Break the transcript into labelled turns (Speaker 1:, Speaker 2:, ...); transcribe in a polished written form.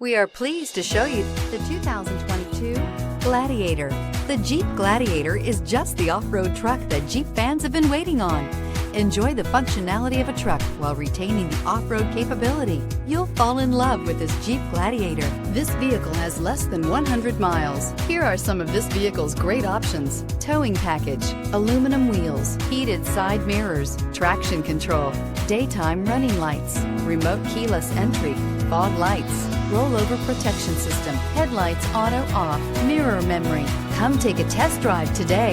Speaker 1: We are pleased to show you the 2022 Gladiator. The Jeep Gladiator is just the off-road truck that Jeep fans have been waiting on. Enjoy the functionality of a truck while retaining the off-road capability. You'll fall in love with this Jeep Gladiator. This vehicle has less than 100 miles. Here are some of this vehicle's great options: towing package, aluminum wheels, heated side mirrors, traction control, daytime running lights, remote keyless entry, fog lights, rollover protection system, headlights auto off, mirror memory. Come take a test drive today.